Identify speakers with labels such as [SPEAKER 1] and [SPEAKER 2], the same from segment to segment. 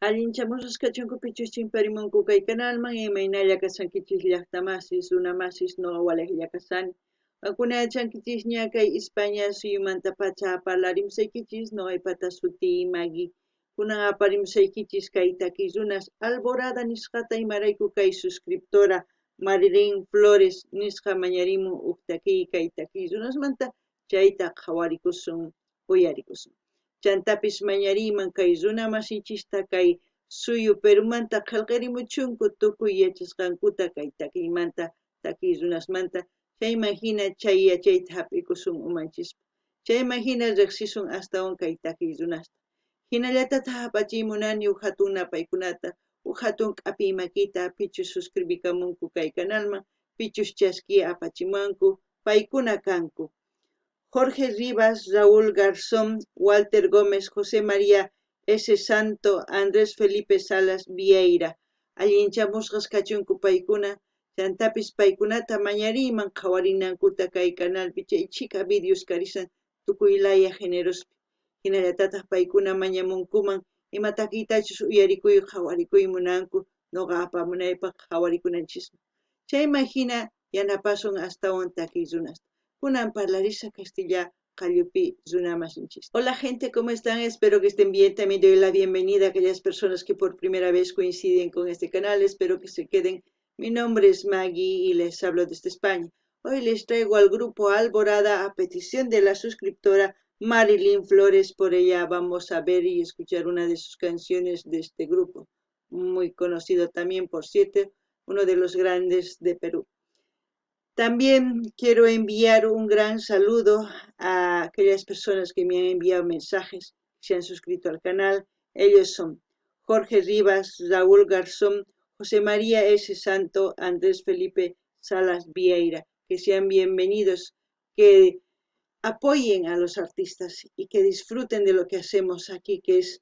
[SPEAKER 1] Allinchamusqa kachunkupichus chimparimunku kay canalman imaynalla kasankichis llaqtamasis runamasis nuqa waliqlla kasani. Wakuna chankichis ña kay España suyumanta pacha parlarimsaykichis nuqaypata suti Magui kunan aparimsaykichis kay takiy runas Alborada nisqata imarayku kay suscriptora Marilyn Flores nisqa mañarimun uk takiy kay takiy runasmanta chayta qhawarikusun uyarikusun. Chantapis mañariyman kay runa masichista kay suyu Perumanta qillqirimuchunku tukuy yachasqankuta kay takiymanta takiy runasmanta chayman hina chay yachayta hap'ikusun umanchispa chayman hina riqsisun astawan kay takiy runasta hinallatataq hap'achiymunani uk hatun napaykunata uk hatun k'api makita pichus suscribikamunku kay canalman pichus chasquiya apachimanku paykuna kanku Jorge Rivas, Raúl Garzón, Walter Gómez, José María S. Santo, Andrés Felipe Salas Vieira. Allinchamusqas kachunku paykuna, chantapis paykunata mañariyman qhawarinankuta kay canalpi chay chika videos karisan tukuylaya generospi. Hinallatataq paykuna mañamunkuman ima takiytachus uyarikuy qhawarikuy munanku nuqa apamunaypaq qhawarikunanchikmi. Chayman hina yanapasun astawan takiy runasta. Kunan parlarisa castilla Callupi Runamasinchis. Hola gente, ¿cómo están? Espero que estén bien. También doy la bienvenida a aquellas personas que por primera vez coinciden con este canal. Espero que se queden. Mi nombre es Maggie y les hablo desde España. Hoy les traigo al grupo Alborada a petición de la suscriptora Marilyn Flores. Por ella vamos a ver y escuchar una de sus canciones de este grupo. Muy conocido también, por cierto, uno de los grandes de Perú. También quiero enviar un gran saludo a aquellas personas que me han enviado mensajes, que se han suscrito al canal. Ellos son Jorge Rivas, Raúl Garzón, José María S. Santo, Andrés Felipe Salas Vieira. Que sean bienvenidos, que apoyen a los artistas y que disfruten de lo que hacemos aquí, que es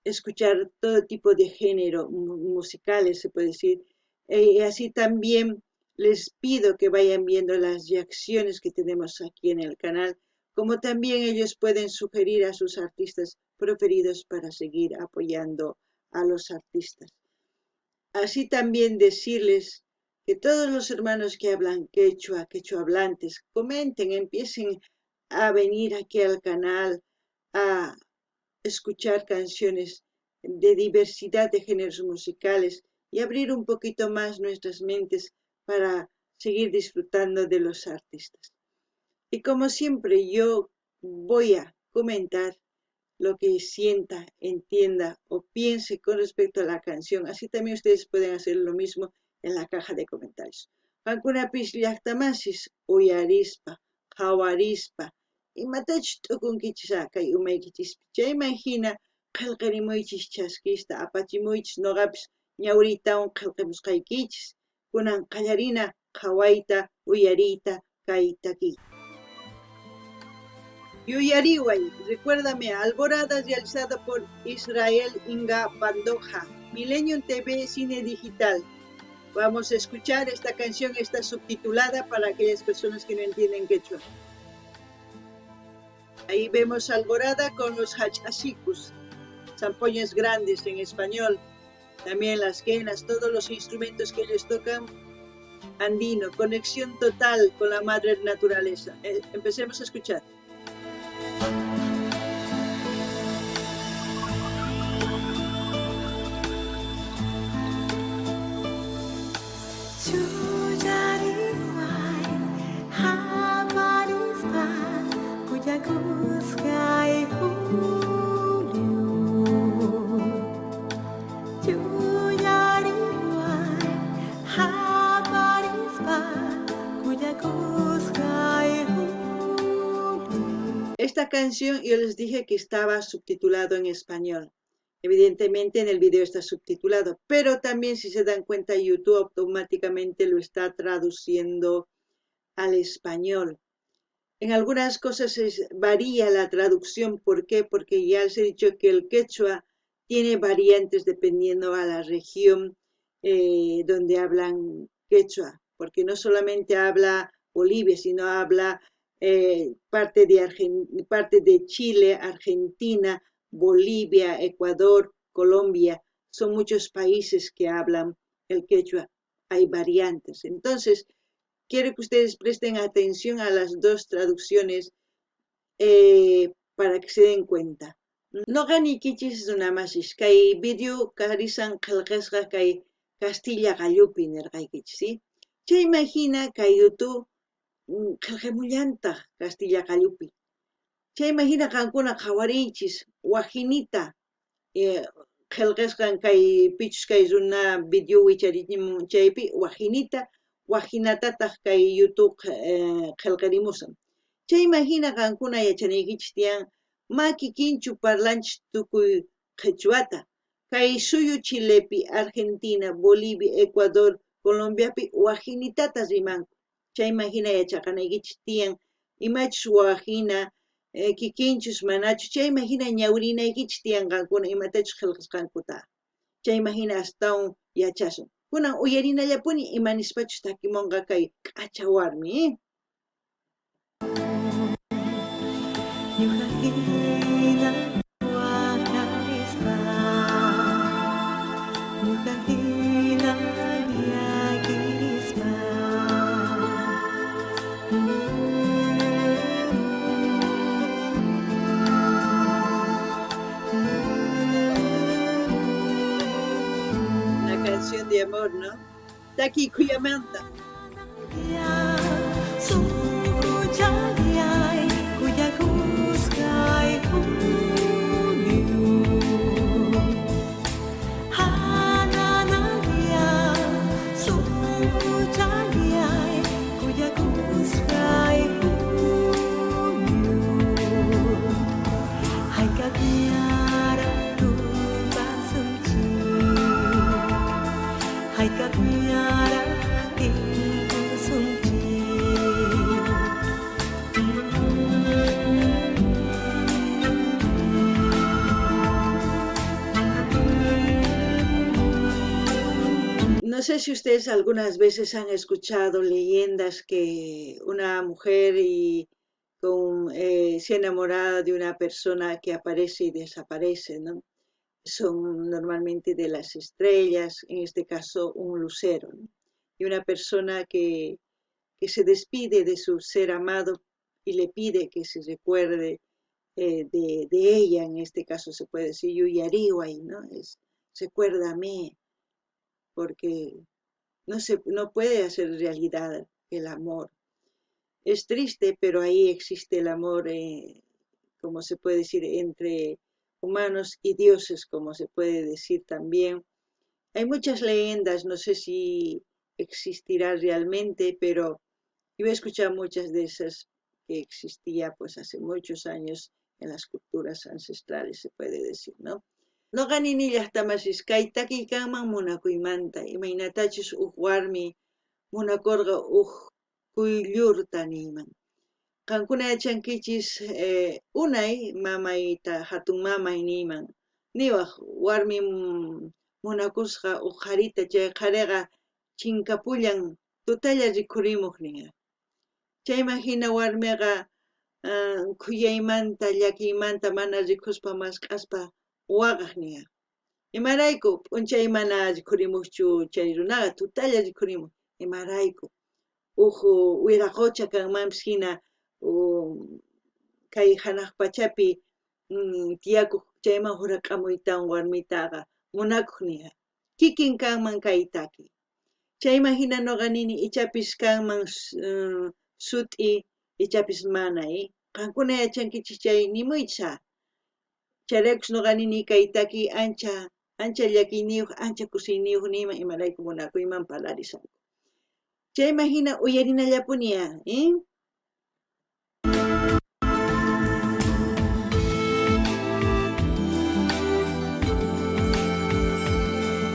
[SPEAKER 1] escuchar todo tipo de género musicales, se puede decir. Y así también les pido que vayan viendo las reacciones que tenemos aquí en el canal, como también ellos pueden sugerir a sus artistas preferidos para seguir apoyando a los artistas. Así también decirles que todos los hermanos que hablan quechua hablantes, comenten, empiecen a venir aquí al canal a escuchar canciones de diversidad de géneros musicales y abrir un poquito más nuestras mentes para seguir disfrutando de los artistas. Y como siempre yo voy a comentar lo que sienta, entienda o piense con respecto a la canción. Así también ustedes pueden hacer lo mismo en la caja de comentarios. Pankuna llaqtamasis, uyarispa, hawarispa, imatach t'ukunkichis kay umaykichis chayman hina qillqirimuychis chaskista apachimuychis noqapis ñawritawan qillqimusqaykichis kunan qallarina qhawayta uyariyta kay takiy. Yuyariway, recuérdame, Alborada realizada por Israel Inga Pandoja, Millennium TV Cine Digital. Vamos a escuchar esta canción, está subtitulada para aquellas personas que no entienden quechua. Ahí vemos Alborada con los hachasicus, zampoñas grandes en español, también las quenas, todos los instrumentos que ellos tocan, andino, conexión total con la madre naturaleza. Empecemos a escuchar. Esta canción yo les dije que estaba subtitulado en español. Evidentemente en el video está subtitulado, pero también si se dan cuenta YouTube automáticamente lo está traduciendo al español. En algunas cosas varía la traducción. ¿Por qué? Porque ya les he dicho que el quechua tiene variantes dependiendo a la región donde hablan quechua, porque no solamente habla Bolivia, sino habla parte de Chile, Argentina, Bolivia, Ecuador, Colombia. son muchos países que hablan el quechua, hay variantes. Entonces, quiero que ustedes presten atención a las dos traducciones para que se den cuenta. Noqani kichis runamasish kay video karisan qillqisqa kay Castilla gallupi nirqaykichis, ¿sí? Chay imagina kay YouTube qillqamullantaq Castilla gallupi. Chay imagina qankuna qhawarinchis wajinita qillqisqan kay pichus kay runa video wicharichimun chaypi wajinatataq kay YouTube qillqarimusan. Chay imagina qankuna yachanaykichis tiyan ma kikinchu parlanchis tukuy qhechwata kay suyu Chilepi, Argentina, Bolivia, Ecuador, Colombiapi wajinitata rimanku. Chay imagina yachaqanaykichis tiyan imachus wajina kikinchus manachus chay imagina ñawrinaykichis tiyan qankuna imatachus qillqasqankuta. Chay imagina astawan yachasun. Kunan uyarinallapuni imanispachus takimunqa kay q'acha warmi. Una canción de amor, ¿no? Taki Kuyamanta. No sé si ustedes algunas veces han escuchado leyendas que una mujer se enamora de una persona que aparece y desaparece, ¿no? Son normalmente de las estrellas, en este caso un lucero, ¿no? Y una persona que se despide de su ser amado y le pide que se recuerde de ella, en este caso se puede decir Yuyariway, ¿no? Recuérdame, porque no puede hacer realidad el amor. Es triste, pero ahí existe el amor, como se puede decir, entre humanos y dioses, como se puede decir también. Hay muchas leyendas, no sé si existirá realmente, pero yo he escuchado muchas de esas que existía pues hace muchos años en las culturas ancestrales, se puede decir, ¿no? No ganini llaqtamasis kay takiykanman munakuymanta imaynatachus warmi munakurqa kuyllurta niyman. Qankuna yachankichis unay mamayta hatun mamay niyman niwaq warmi munakusqa qarita chay qariqa chinkapullan tutalla rikurimuq ninqa. Chay imagina warmiqa kuyaymanta llakiymanta mana rikuspa masqaspa waqaq ninqa. Imarayku p'unchay mana rikurimuqchu chay runaqa tutalla rikurimuq. Imarayku wiraqucha kanmanpis hina kay hanaq pachapi tiyakuq chayman hurak'amuytan warmitaqa munakuq ninqa. Kikin kanman kay taki. Chay imagina nuqa nini ichapis kanman sut'i ichapis mana, qankuna yachankichis chay nimuycha. Chayraykus nuqa nini kay taki ancha llakiyniyuq, ancha kusiyniyuq niyman imarayku munakuyman parlarisanku. Chay imagina uyarinallapuniya,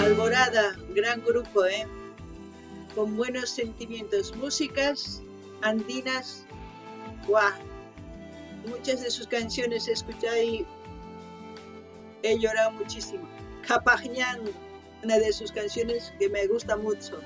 [SPEAKER 1] Alborada, gran grupo, con buenos sentimientos, músicas andinas, ¡guau! Muchas de sus canciones he escuchado y he llorado muchísimo. Capajñán, una de sus canciones que me gusta mucho.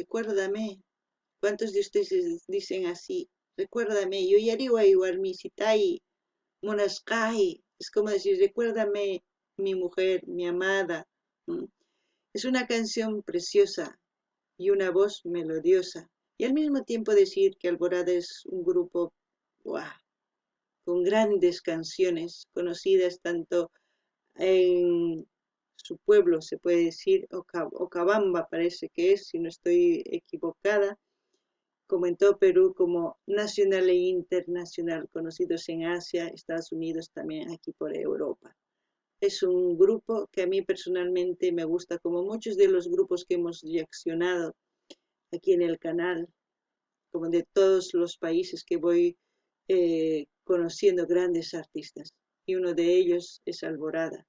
[SPEAKER 1] recuérdame. ¿Cuántos de ustedes dicen así? Recuérdame, yo yariway warmisitay, monasqay. Es como decir, recuérdame mi mujer, mi amada. Es una canción preciosa y una voz melodiosa. Y al mismo tiempo decir que Alborada es un grupo ¡guau!, con grandes canciones conocidas tanto en su pueblo, se puede decir, Ocabamba parece que es, si no estoy equivocada, como en todo Perú, como nacional e internacional, conocidos en Asia, Estados Unidos, también aquí por Europa. Es un grupo que a mí personalmente me gusta, como muchos de los grupos que hemos reaccionado aquí en el canal, como de todos los países que voy conociendo grandes artistas. Y uno de ellos es Alborada.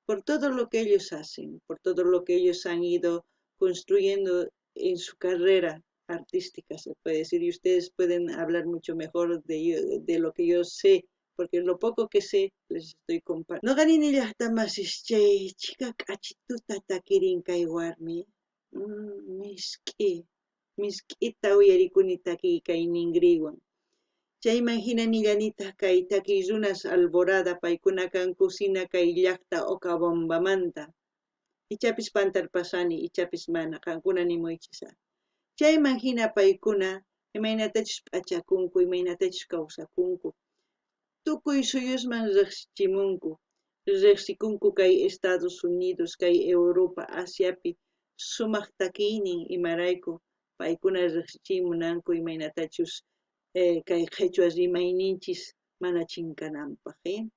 [SPEAKER 1] Por todo lo que ellos hacen, por todo lo que ellos han ido construyendo en su carrera artística, se puede decir, y ustedes pueden hablar mucho mejor de lo que yo sé, porque lo poco que sé les estoy compartiendo. No ganin llaqtamas chica cachituta takirin kay warmi. Misk'ita uyarikuni takiy kay ningriwan. Chayman hinanillanitaq kay takiy runas Alborada paykuna kan kusina kay llaqta Ocabambamanta. Ichapis pantarpasani, ichapis mana, qankuna nimuychisa. Chayman hina paykuna imaynatachus p'achakunku, imaynatachus kawsakunku. Tukuy suyusman riqsichimunku. Riqsikunku kay Estados Unidos, kay Europa, Asiapi, sumaq takiynin imarayku paykuna riqsichimunanku imaynatachus kay qhechua rimayninchis mana chinkananpaq.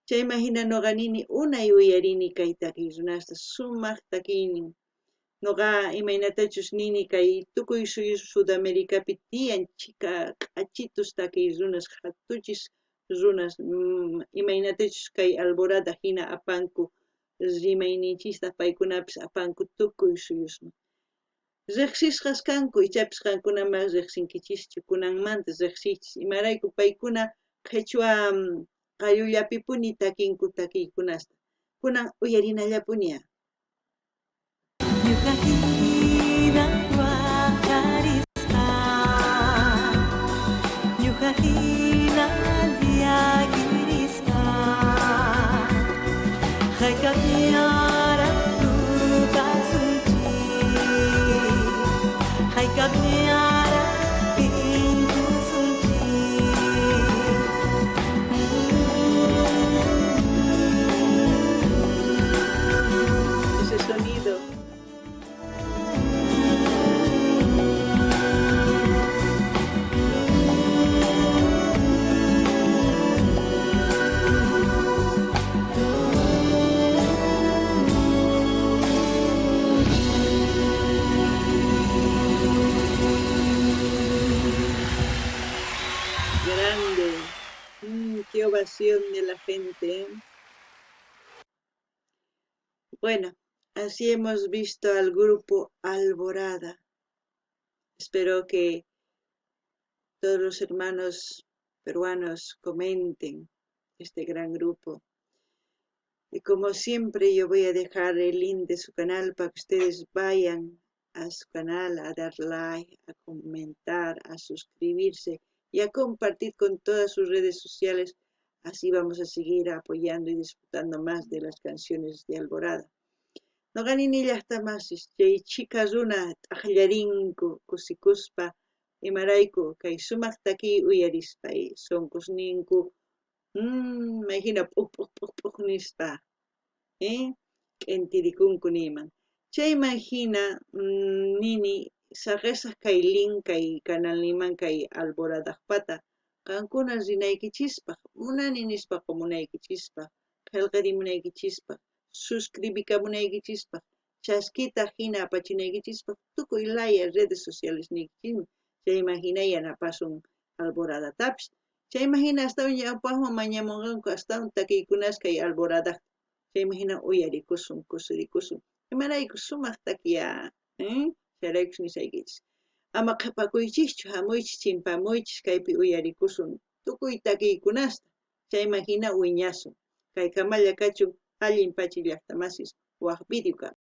[SPEAKER 1] Chayman hina nuqa nini unay uyarini kay takiy runasta sumaq takiynin. Nuqa imaynatachus nini kay tukuy Sudamericapi tiyan q'achitus takiy runas hatuchis runas imaynatachus kay Alborada hina apanku rimayninchista paykunapis apanku tukuy suyusman. Riqsisqas kanku, ichapis qankunaman riqsinkichischu, kunanmanta riqsiychis, imarayku paykuna qhechua qallullapipuni takinku takiykunasta. Kunan uyarinallapuña. Ese sonido. Grande. Qué ovación de la gente. Bueno, así hemos visto al grupo Alborada. Espero que todos los hermanos peruanos comenten este gran grupo. Y como siempre yo voy a dejar el link de su canal para que ustedes vayan a su canal a dar like, a comentar, a suscribirse y a compartir con todas sus redes sociales. Así vamos a seguir apoyando y disfrutando más de las canciones de Alborada. No ganin llaqtamas chika runa t'aqllarinku kusikuspa imarayku kay sumaq takiy uyarispay sonqusninku mayhina p'uq nispa k'entirikunku niman. Chayman hina nini saqisaq kay link kay canal niman kay Alboradaqpata qankuna rinaykichispaq, munani nispa munaykichispaq, qillqarimunaykichispaq, suscribikamunaykichispaq, chaskita hina apachinaykichispaq tukuy laya redes sociales niykichismi. Chayman hina yanapasun Alboradatapis. Chayman hina astawan llapaqman mañamunqanku astawan takiykunas kay Alboradaqta. Chayman hina uyarikusun, kusirikusun. Imarayku sumaq takiya, chayraykus nisaykichis. Ama qhipakuychischu, hamuychis, chimpamuychis kaypi uyarikusun tukuy takiykunasta. Chayman hina wiñasun. Kay kamalla kachun allin pachi llaqtamasis waq video